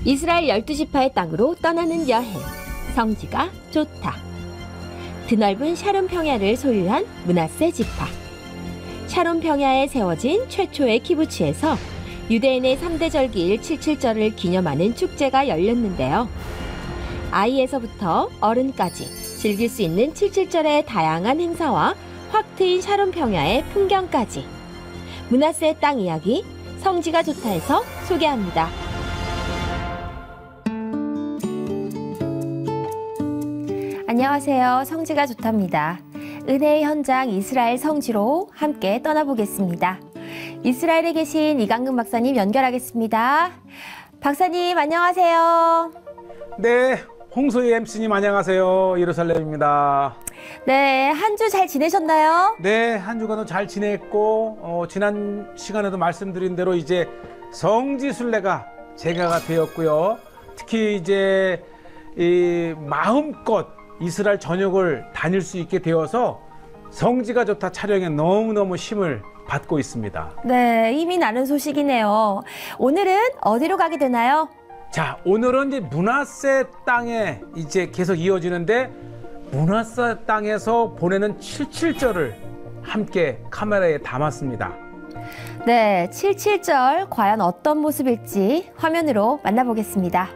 이스라엘 12지파의 땅으로 떠나는 여행. 성지가 좋다. 드넓은 샤론 평야를 소유한 므낫세 지파. 샤론 평야에 세워진 최초의 키부츠에서 유대인의 3대 절기일 칠칠절을 기념하는 축제가 열렸는데요. 아이에서부터 어른까지 즐길 수 있는 칠칠절의 다양한 행사와 확 트인 샤론 평야의 풍경까지. 므낫세의 땅 이야기, 성지가 좋다에서 소개합니다. 안녕하세요. 성지가 좋답니다. 은혜의 현장 이스라엘 성지로 함께 떠나보겠습니다. 이스라엘에 계신 이강근 박사님 연결하겠습니다. 박사님 안녕하세요. 네, 홍소희 MC님 안녕하세요. 예루살렘입니다. 네, 한 주 잘 지내셨나요? 네, 한 주간도 잘 지냈고 지난 시간에도 말씀드린 대로 이제 성지순례가 재개가 되었고요. 특히 이제 이 마음껏 이스라엘 전역을 다닐 수 있게 되어서 성지가 좋다 촬영에 너무너무 힘을 받고 있습니다. 네, 힘이 나는 소식이네요. 오늘은 어디로 가게 되나요? 자, 오늘은 이제 므낫세 땅에 이제 계속 이어지는데 므낫세 땅에서 보내는 칠칠절을 함께 카메라에 담았습니다. 네, 칠칠절 과연 어떤 모습일지 화면으로 만나보겠습니다.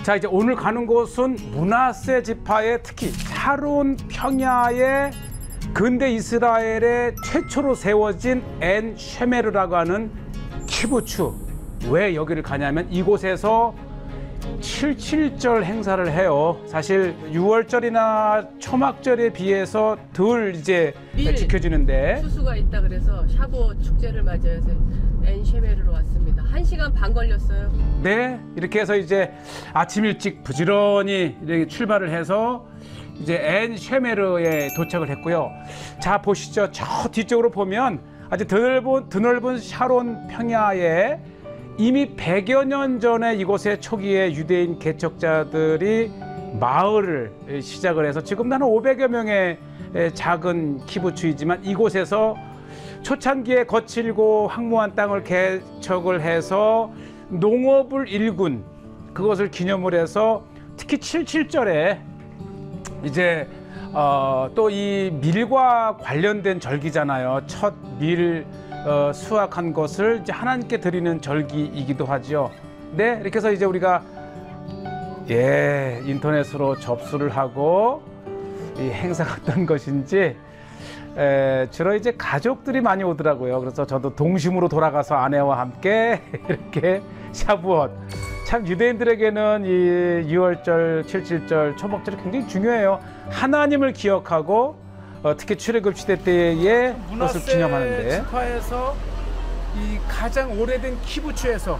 자, 이제 오늘 가는 곳은 므낫세 지파의 특히 샤론 평야의 근대 이스라엘의 최초로 세워진 엔 쉐메르라고 하는 키부츠. 왜 여기를 가냐면 이곳에서 칠칠절 행사를 해요. 사실 6월절이나 초막절에 비해서 덜 이제 지켜지는데 수수가 있다 그래서 샤보 축제를 맞이해서 엔쉐메르로 왔습니다. 1시간 반 걸렸어요. 네, 이렇게 해서 이제 아침 일찍 부지런히 이렇게 출발을 해서 이제 엔 쉐메르에 도착을 했고요. 자, 보시죠. 저 뒤쪽으로 보면 아주 드넓은 샤론 평야에 이미 100여 년 전에 이곳에 초기에 유대인 개척자들이 마을을 시작을 해서 지금 한 500여 명의 작은 키부츠이지만 이곳에서 초창기에 거칠고 황무한 땅을 개척을 해서 농업을 일군 그것을 기념을 해서 특히 칠칠절에 이제 또 이 밀과 관련된 절기잖아요. 첫 밀 수확한 것을 이제 하나님께 드리는 절기이기도 하죠. 네, 이렇게 해서 이제 우리가 인터넷으로 접수를 하고 이 행사가 어떤 것인지 주로 이제 가족들이 많이 오더라고요. 그래서 저도 동심으로 돌아가서 아내와 함께 이렇게 샤부엇. 참 유대인들에게는 이 6월절, 칠칠절, 초막절이 굉장히 중요해요. 하나님을 기억하고 특히 출애굽 시대 때의 것을 기념하는데. 므낫세 지파에서 이 가장 오래된 키부츠에서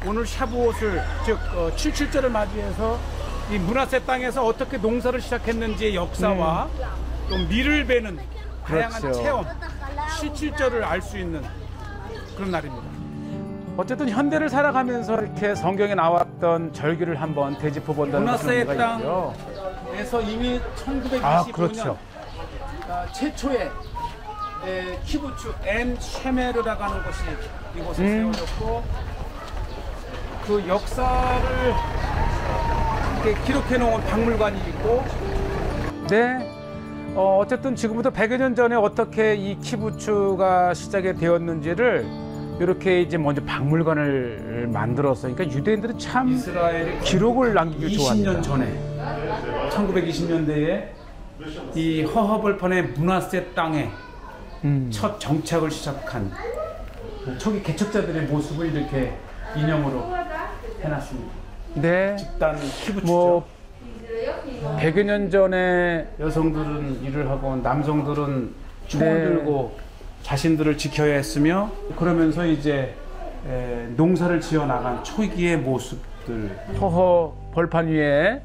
오늘 샤부옷을 즉 칠칠절을 맞이해서 이 므낫세 땅에서 어떻게 농사를 시작했는지의 역사와 또 밀을 베는 다양한 체험, 칠칠절을 알 수 있는 그런 날입니다. 어쨌든 현대를 살아가면서 이렇게 성경에 나왔던 절기를 한번 되짚어 본다는 므낫세 것이죠. 땅에서 이미 1925년 그렇죠. 최초의 키부츠 엔 쉐메르라고 하는 곳이 이곳에 세워졌고 그 역사를 이렇게 기록해 놓은 박물관이 있고 네. 어쨌든 지금부터 100여 년 전에 어떻게 이 키부츠가 시작이 되었는지를 이렇게 이제 먼저 박물관을 만들어서 그러니까 유대인들은 참 이스라엘이 기록을 남기기 20년 좋아합니다. 전에 1920년대에 이 허허벌판의 므낫세 땅에 첫 정착을 시작한 초기 개척자들의 모습을 이렇게 기념으로 해놨습니다. 네. 집단 키부츠죠. 뭐 100여 년 전에 여성들은 일을 하고 남성들은 총을 들고 자신들을 지켜야 했으며 그러면서 이제 농사를 지어 나간 초기의 모습들. 허허 벌판 위에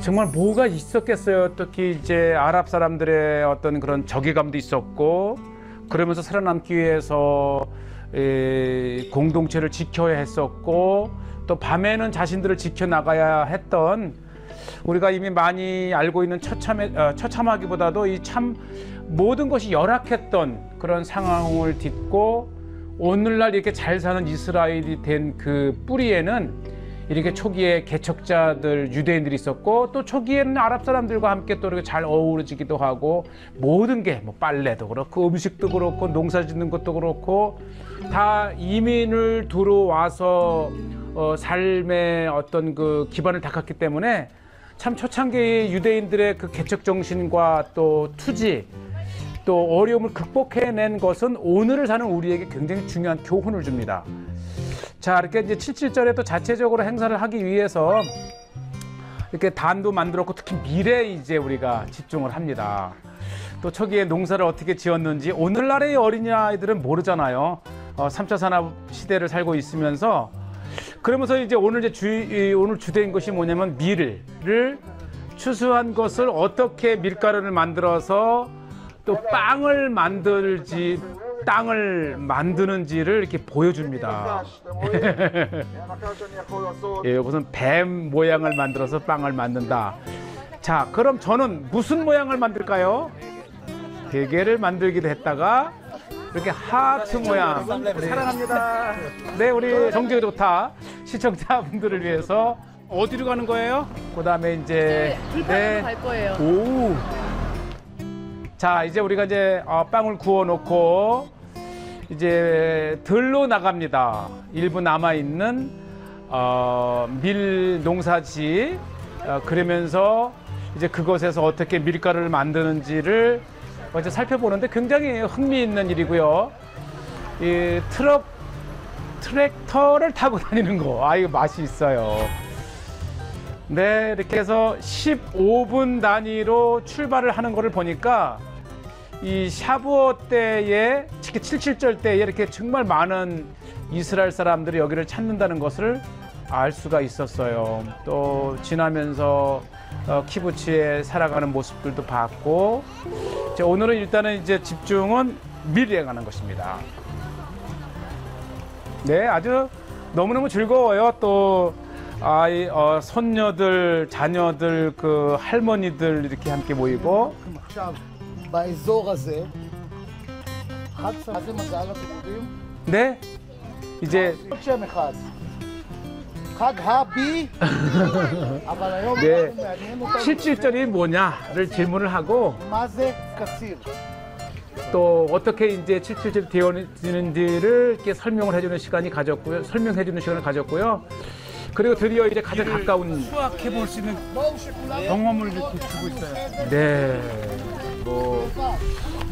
정말 뭐가 있었겠어요. 특히 이제 아랍 사람들의 어떤 그런 적의감도 있었고, 그러면서 살아남기 위해서 공동체를 지켜야 했었고, 또 밤에는 자신들을 지켜나가야 했던, 우리가 이미 많이 알고 있는 처참하기보다도 이 참 모든 것이 열악했던 그런 상황을 딛고 오늘날 이렇게 잘 사는 이스라엘이 된 그 뿌리에는 이렇게 초기에 개척자들 유대인들이 있었고, 또 초기에는 아랍 사람들과 함께 또 이렇게 잘 어우러지기도 하고, 모든 게 뭐 빨래도 그렇고 음식도 그렇고 농사 짓는 것도 그렇고 다 이민을 들어와서 삶의 어떤 그 기반을 닦았기 때문에 참 초창기의 유대인들의 그 개척 정신과 또 투지, 또 어려움을 극복해낸 것은 오늘을 사는 우리에게 굉장히 중요한 교훈을 줍니다. 자, 이렇게 이제 77절에 또 자체적으로 행사를 하기 위해서 이렇게 단도 만들었고, 특히 밀에 이제 우리가 집중을 합니다. 또 초기에 농사를 어떻게 지었는지 오늘날의 어린아이들은 모르잖아요. 3차 산업 시대를 살고 있으면서. 그러면서 이제 오늘 오늘 주된 것이 뭐냐면 밀을 추수한 것을 어떻게 밀가루를 만들어서 또 빵을 만드는지를 이렇게 보여줍니다. 예, 이것은 뱀 모양을 만들어서 빵을 만든다. 자, 그럼 저는 무슨 모양을 만들까요? 베개를 만들기도 했다가 이렇게 하트 모양. 사랑합니다. 네, 우리 정지가 좋다 시청자분들을 위해서 어디로 가는 거예요? 그다음에 이제 불판으로 갈 거예요. 오. 자, 이제 우리가 이제 빵을 구워 놓고 이제 들로 나갑니다. 일부 남아 있는 밀 농사지. 그러면서 이제 그것에서 어떻게 밀가루를 만드는지를 먼저 살펴보는데 굉장히 흥미있는 일이고요. 이 트랙터를 타고 다니는 거, 이거 맛이 있어요. 네, 이렇게 해서 15분 단위로 출발을 하는 거를 보니까 이 샤부옷 때에, 특히 77절 때에 이렇게 정말 많은 이스라엘 사람들이 여기를 찾는다는 것을 알 수가 있었어요. 또 지나면서 키부츠에 살아가는 모습들도 봤고, 오늘은 일단은 이제 집중은 밀에 관한 것입니다. 네, 아주 너무너무 즐거워요. 또 손녀들, 자녀들, 그 할머니들 이렇게 함께 모이고. באזור הזה, חג שמח זה מזל אתם יודעים? 네, 이제 עוד שם אחד. חג הבי, אבל היום 네, אנחנו מעניין אותנו 77절이 뭐냐를 질문을 하고, מה זה קציר. 또 어떻게 이제 77절이 되어지는지를 이렇게 설명을 해주는 시간을 가졌고요. 그리고 드디어 이제 가장 가까운 수확해 볼 수 있는 경험을 이렇게 주고 있어요. 네, 뭐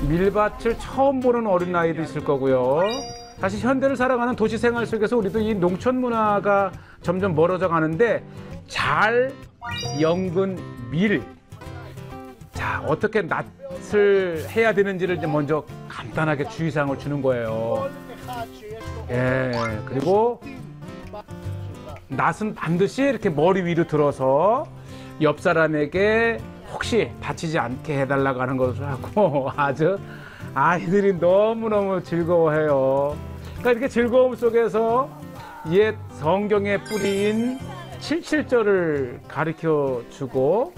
밀밭을 처음 보는 어린아이도 있을 거고요. 사실 현대를 살아가는 도시 생활 속에서 우리도 이 농촌 문화가 점점 멀어져 가는데, 잘 연근 밀, 자, 어떻게 낫을 해야 되는지를 이제 먼저 간단하게 주의사항을 주는 거예요. 예, 그리고 낫은 반드시 이렇게 머리 위로 들어서 옆 사람에게 혹시 다치지 않게 해달라고 하는 것을 하고, 아주 아이들이 너무너무 즐거워해요. 그러니까 이렇게 즐거움 속에서 옛 성경에 뿌린 77절을 가르쳐 주고,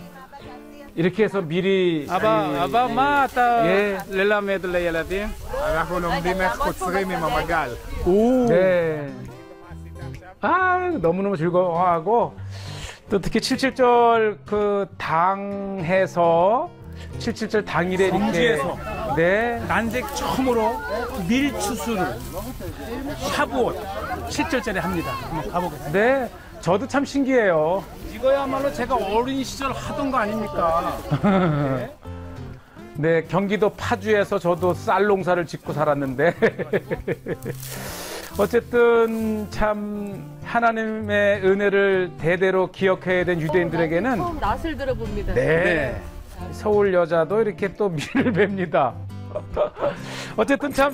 이렇게 해서 미리 אבא, מה אתה 예. ללמד לילדים? אנחנו לומדים איך קוצרים עם המגל. 오. 네. 너무너무 즐거워하고, 또 특히 77절 그 당해서 77절 당일에 이렇게, 성지에서. 네, 난색 처음으로 밀 추수를 샤부옷 7절짜리 합니다. 한번 가보겠습니다. 네, 저도 참 신기해요. 이거야말로 제가 어린 시절 하던 거 아닙니까? 네, 경기도 파주에서 저도 쌀 농사를 짓고 살았는데 어쨌든 참 하나님의 은혜를 대대로 기억해야 된 유대인들에게는, 처음 낯을 들어봅니다. 네, 서울 여자도 이렇게 또 밀을 뵙니다. 어쨌든 참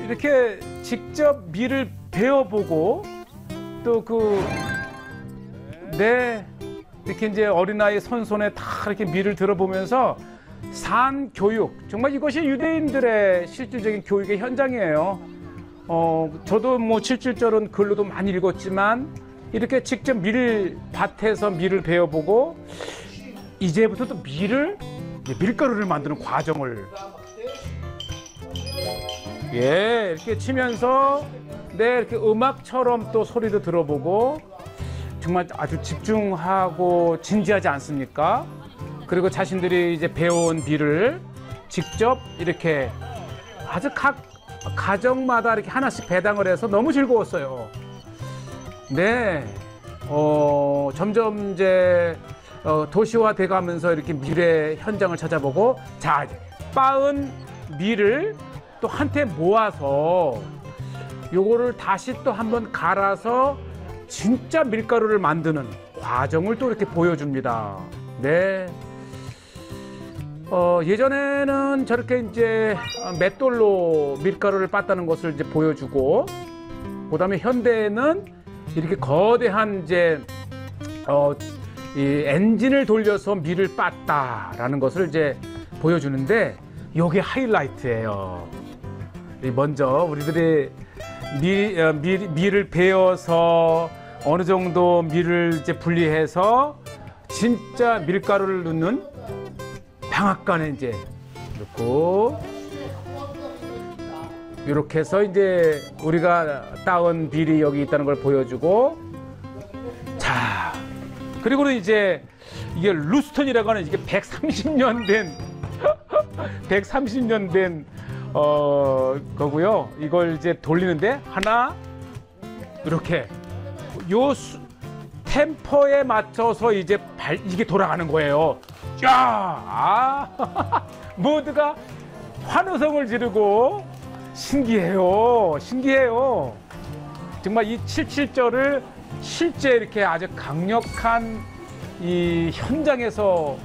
이렇게 직접 밀을 베어보고, 또 그 네, 이렇게 이제 어린아이 손손에 다 이렇게 밀을 들어보면서 산 교육, 정말 이것이 유대인들의 실질적인 교육의 현장이에요. 저도 뭐 실질적인 글로도 많이 읽었지만 이렇게 직접 밀밭에서 밀을 배워보고 이제부터 또 밀가루를 만드는 과정을 이렇게 치면서 이렇게 음악처럼 또 소리도 들어보고 정말 아주 집중하고 진지하지 않습니까? 그리고 자신들이 이제 배워온 밀을 직접 이렇게 아주 각 가정마다 이렇게 하나씩 배당을 해서 너무 즐거웠어요. 네, 점점 이제 도시화 돼가면서 이렇게 밀의 현장을 찾아보고 자, 빻은 밀을 또 한테 모아서 요거를 다시 또 한번 갈아서 진짜 밀가루를 만드는 과정을 또 이렇게 보여줍니다. 네. 예전에는 저렇게 이제 맷돌로 밀가루를 빻다는 것을 이제 보여주고, 그다음에 현대에는 이렇게 거대한 이제 이 엔진을 돌려서 밀을 빻다라는 것을 이제 보여주는데, 요게 하이라이트예요. 먼저 우리들이 밀을 베어서 어느 정도 밀을 이제 분리해서 진짜 밀가루를 넣는 방앗간에 이제 넣고, 이렇게 해서 이제 우리가 따온 밀이 여기 있다는 걸 보여주고, 자, 그리고는 이제 이게 루스턴이라고 하는 이게 130년 된 130년 된 거고요. 이걸 이제 돌리는데 하나 이렇게 템포에 맞춰서 이제 이게 돌아가는 거예요. 야, 모두가 환호성을 지르고 신기해요. 정말 이 77절을 실제 이렇게 아주 강력한 이 현장에서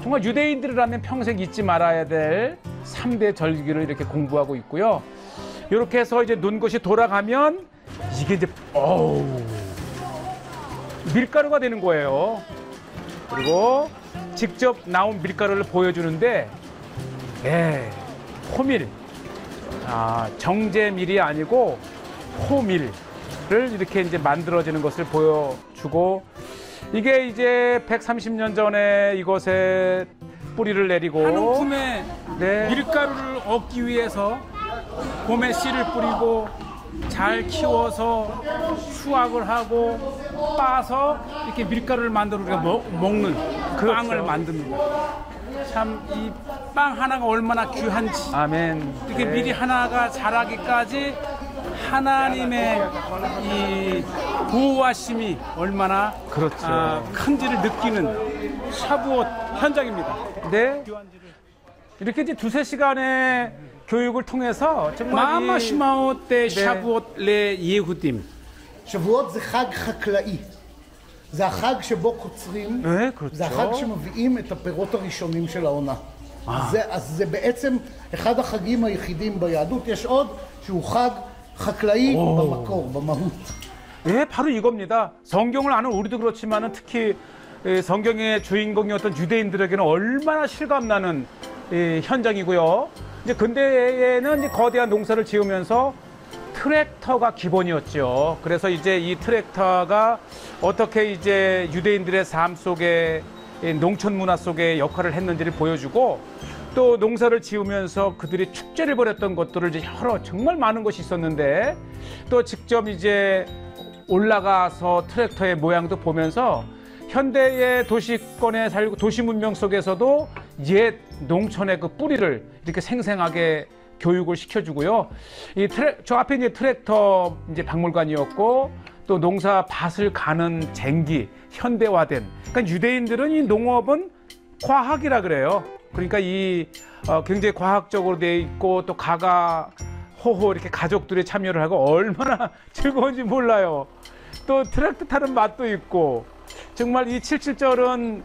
정말 유대인들이라면 평생 잊지 말아야 될 3대 절기를 이렇게 공부하고 있고요. 이렇게 해서 이제 논 것이 돌아가면 이게 이제 밀가루가 되는 거예요. 그리고 직접 나온 밀가루를 보여주는데, 호밀, 정제밀이 아니고 호밀을 이렇게 이제 만들어지는 것을 보여주고, 이게 이제 130년 전에 이것에 뿌리를 내리고 한 움큼의 밀가루를 얻기 위해서 봄에 씨를 뿌리고 잘 키워서 수확을 하고 빻아서 이렇게 밀가루를 만들어 우리가 먹는 빵을 만듭니다. 참 이 빵 하나가 얼마나 귀한지. 아멘. 이렇게 밀이 하나가 자라기까지 하나님의 이 보호하심이 얼마나 큰지를 느끼는 샤부옷 현장입니다. 네. 이렇게 이제 2-3시간의 교육을 통해서 정말 마마시마오 때 샤부옷 레 예후딤. שבועות זה חג חקלאי. זה החג שבו קוצרים, זה החג שמביאים את הפירות הראשונים של העונה. אז זה בעצם אחד החגים היחידים ביהדות. יש עוד שהוא חג חקלאי במקור, במהות. 네, 바로 이겁니다. 성경을 아는 우리도 그렇지만은 특히 성경의 주인공이었던 유대인들에게는 얼마나 실감나는 현장이고요. 이제 근대에는 이제 거대한 농사를 지으면서 트랙터가 기본이었죠. 그래서 이제 이 트랙터가 어떻게 이제 유대인들의 삶 속에, 농촌 문화 속에 역할을 했는지를 보여주고, 또 농사를 지으면서 그들이 축제를 벌였던 것들을 이제 정말 많은 것이 있었는데, 또 직접 이제 올라가서 트랙터의 모양도 보면서 현대의 도시권에 살고 도시 문명 속에서도 옛 농촌의 그 뿌리를 이렇게 생생하게 교육을 시켜주고요. 저 앞에 이제 트랙터 이제 박물관이었고, 또 농사 밭을 가는 쟁기, 현대화된. 그러니까 유대인들은 이 농업은 과학이라 그래요. 그러니까 이 굉장히 과학적으로 돼 있고, 또 호호 이렇게 가족들이 참여를 하고 얼마나 즐거운지 몰라요. 또 트랙터 타는 맛도 있고, 정말 이 77절은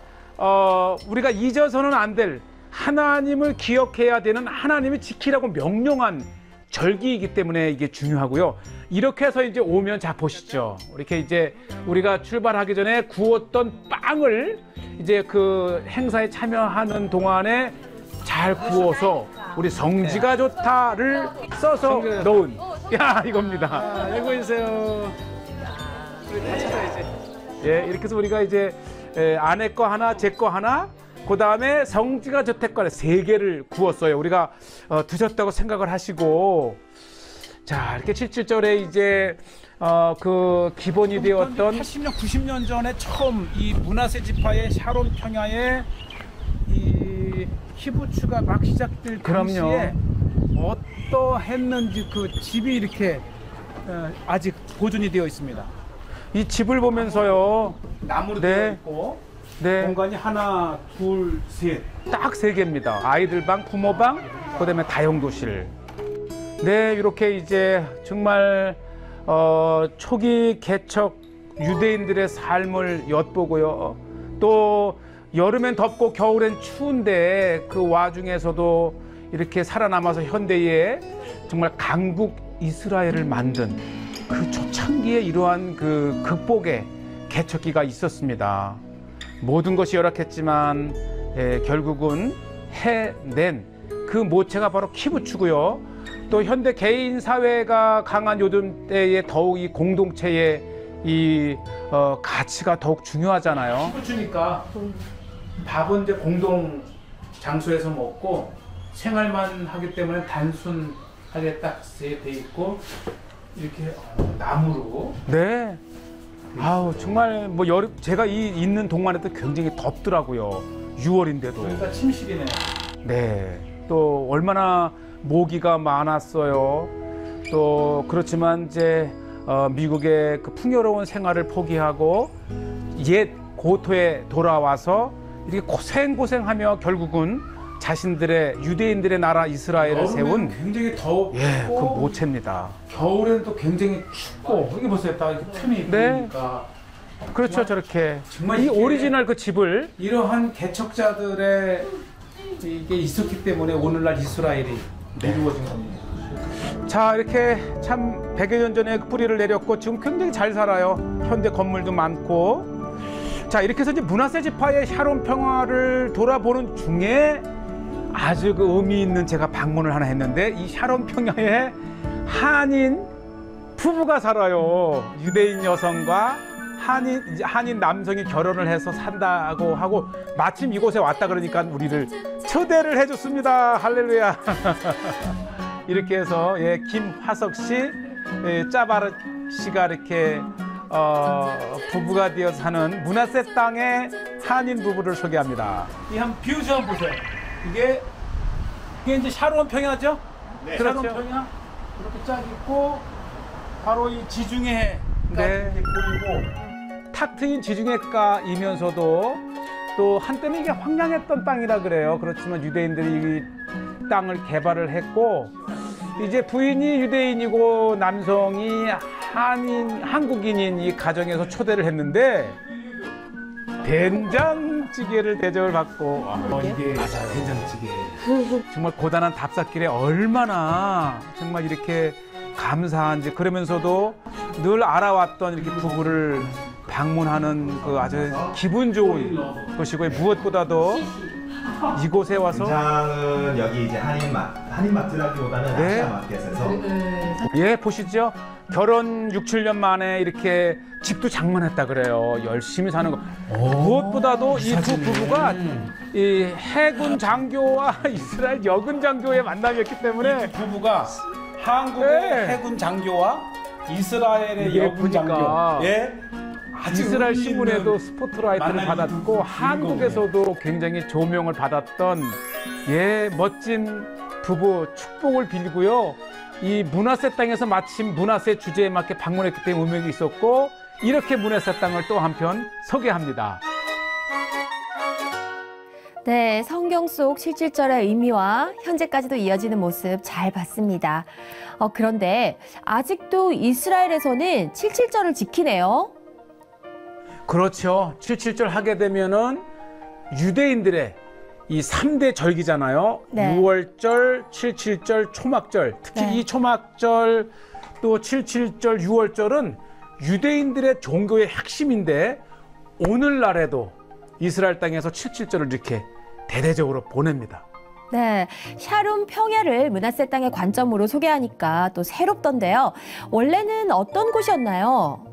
우리가 잊어서는 안 될, 하나님을 기억해야 되는, 하나님이 지키라고 명령한 절기이기 때문에 이게 중요하고요. 이렇게 해서 이제 오면 자 보시죠. 이렇게 이제 우리가 출발하기 전에 구웠던 빵을 이제 그 행사에 참여하는 동안에 잘 구워서 우리 성지가 좋다를 써서 넣은 야 이겁니다. 이거 있어요. 우리 다 찾아야지. 예, 이렇게 해서 우리가 이제 아내 거 하나, 제 거 하나, 그 다음에 성지가 저택과를 3개를 구웠어요. 우리가 드셨다고 생각을 하시고, 자 이렇게 77절에 이제 그 기본이 되었던 80년, 90년 전에 처음 이 문하세 지파의 샤론 평야에 이 키부츠가 막 시작될 당시에 어떠했는지 그 집이 이렇게 아직 보존이 되어 있습니다. 이 집을 보면서요. 나무로 네. 되어 있고 네. 공간이 하나, 둘, 셋. 딱 3개입니다. 아이들 방, 부모 방, 그다음에 다용도실. 네, 이렇게 이제 정말 초기 개척 유대인들의 삶을 엿보고요. 또 여름엔 덥고 겨울엔 추운데 그 와중에서도 이렇게 살아남아서 현대에 정말 강국 이스라엘을 만든 그 초창기에 이러한 그 극복의 개척기가 있었습니다. 모든 것이 열악했지만 결국은 해낸 그 모체가 바로 키부츠고요. 또 현대 개인 사회가 강한 요즘 때에 더욱 이 공동체의 이 가치가 더욱 중요하잖아요. 키부츠니까 밥은 이제 공동 장소에서 먹고 생활만 하기 때문에 단순하게 딱 돼 있고 이렇게 나무로. 네. 아우 정말 뭐 여름 제가 있는 동안에도 굉장히 덥더라고요. 6월인데도. 그러니까 침실이네. 네. 또 얼마나 모기가 많았어요. 또 그렇지만 이제 미국의 그 풍요로운 생활을 포기하고 옛 고토에 돌아와서 이렇게 고생하며 결국은 자신들의 유대인들의 나라 이스라엘을 세운 굉장히 덥고 예, 그 모체입니다. 겨울에는 또 굉장히 춥고 여기 보세요. 딱 이렇게 틈이 네. 보니까 그렇죠. 저렇게 정말 이 이게 오리지널 그 집을 이러한 개척자들의 이게 있었기 때문에 오늘날 이스라엘이 이루어진 겁니다. 자 이렇게 참 100여 년 전에 그 뿌리를 내렸고 지금 굉장히 잘 살아요. 현대 건물도 많고. 자 이렇게 해서 이제 문하세 지파의 샤론 평화를 돌아보는 중에 아주 그 의미 있는 제가 방문을 하나 했는데 이 샤론 평야에 한인 부부가 살아요. 유대인 여성과 한인 남성이 결혼을 해서 산다고 하고 마침 이곳에 왔다 그러니까 우리를 초대를 해줬습니다. 할렐루야. 이렇게 해서 예, 김화석 씨, 짜바르 씨가 이렇게 부부가 되어 사는 문하세 땅의 한인 부부를 소개합니다. 이 한 뷰 좀 보세요. 이게 이제 샤론 평야죠? 네. 샤론 그렇죠. 평야 이렇게 쫙 있고 바로 이 지중해 네. 보이고 탁 트인 지중해가이면서도 또 한때는 이게 황량했던 땅이라 그래요. 그렇지만 유대인들이 이 땅을 개발을 했고 이제 부인이 유대인이고 남성이 한국인인 이 가정에서 초대를 했는데 된장찌개를 대접을 받고 이게 맞아요. 된장찌개 정말 고단한 답사길에 얼마나 정말 이렇게 감사한지 그러면서도 늘 알아왔던 이렇게 부부를 방문하는 그 아주 기분 좋은 것이고 무엇보다도 이곳에 와서 된장은 여기 이제 한인마트라기보다는 네. 아시아마켓에서 예 보시죠. 결혼 6, 7년 만에 이렇게 집도 장만했다 그래요. 열심히 사는 거. 무엇보다도 이 두 부부가 이 해군 장교와 이스라엘 여군 장교의 만남이었기 때문에 부부가 한국의 네. 해군 장교와 이스라엘의 이게 여군 보니까 장교. 예. 아주 이스라엘 의미 있는 신문에도 스포트라이트를 만남이 받았고 두 한국에서도 굉장히 조명을 받았던 예 멋진 부부 축복을 빌고요. 이 문하세 땅에서 마침 문하세 주제에 맞게 방문했기 때문에 의미가 있었고 이렇게 문하세 땅을 또 한편 소개합니다. 네, 성경 속 77절의 의미와 현재까지도 이어지는 모습 잘 봤습니다. 그런데 아직도 이스라엘에서는 77절을 지키네요. 그렇죠. 77절 하게 되면은 유대인들의 이 3대 절기잖아요. 네. 6월절, 77절, 초막절. 특히 네. 이 초막절 또 77절, 6월절은 유대인들의 종교의 핵심인데 오늘날에도 이스라엘 땅에서 77절을 이렇게 대대적으로 보냅니다. 네, 샤론 평야를 문하세 땅의 관점으로 소개하니까 또 새롭던데요. 원래는 어떤 곳이었나요?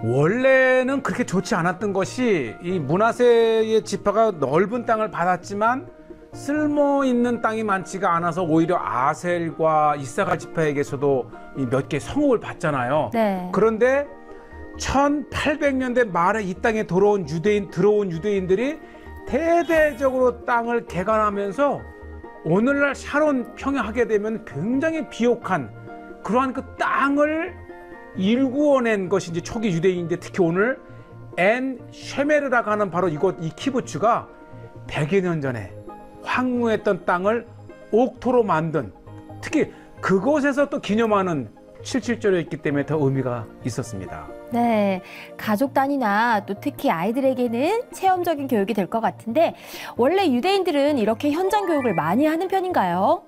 원래는 그렇게 좋지 않았던 것이 이 므낫세의 지파가 넓은 땅을 받았지만 쓸모 있는 땅이 많지가 않아서 오히려 아셀과 이사갈 지파에게서도 몇 개 성읍을 받잖아요. 네. 그런데 1800년대 말에 이 땅에 들어온 유대인들이 대대적으로 땅을 개간하면서 오늘날 샤론 평야하게 되면 굉장히 비옥한 그러한 그 땅을 일구어낸 것이 이제 초기 유대인인데 특히 오늘 엔 쉐메르라고 하는 바로 이곳 이 키부츠가 100여 년 전에 황무했던 땅을 옥토로 만든 특히 그곳에서 또 기념하는 77절이었기 때문에 더 의미가 있었습니다. 네, 가족 단위나 또 특히 아이들에게는 체험적인 교육이 될 것 같은데 원래 유대인들은 이렇게 현장 교육을 많이 하는 편인가요?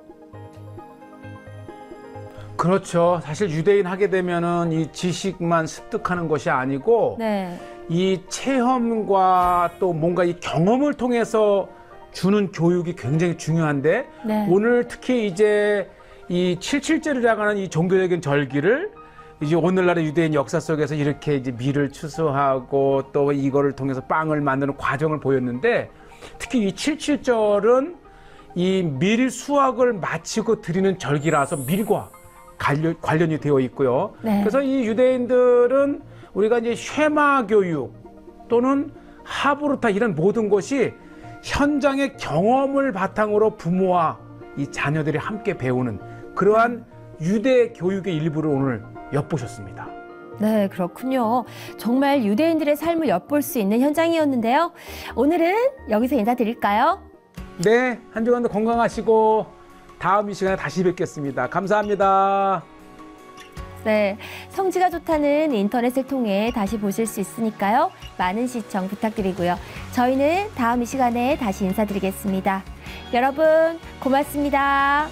그렇죠. 사실 유대인 하게 되면은 이 지식만 습득하는 것이 아니고 네. 이 체험과 또 뭔가 이 경험을 통해서 주는 교육이 굉장히 중요한데 네. 오늘 특히 이제 이 77절이라고 하는 이 종교적인 절기를 이제 오늘날의 유대인 역사 속에서 이렇게 이제 밀을 추수하고 또 이거를 통해서 빵을 만드는 과정을 보였는데 특히 이 77절은 이 밀 수확을 마치고 드리는 절기라서 밀과 관련이 되어 있고요. 네. 그래서 이 유대인들은 우리가 이제 쉐마 교육 또는 하브루타 이런 모든 것이 현장의 경험을 바탕으로 부모와 이 자녀들이 함께 배우는 그러한 유대 교육의 일부를 오늘 엿보셨습니다. 네, 그렇군요. 정말 유대인들의 삶을 엿볼 수 있는 현장이었는데요. 오늘은 여기서 인사드릴까요? 네, 한 주간도 건강하시고 다음 이 시간에 다시 뵙겠습니다. 감사합니다. 네, 성지가 좋다는 인터넷을 통해 다시 보실 수 있으니까요. 많은 시청 부탁드리고요. 저희는 다음 이 시간에 다시 인사드리겠습니다. 여러분, 고맙습니다.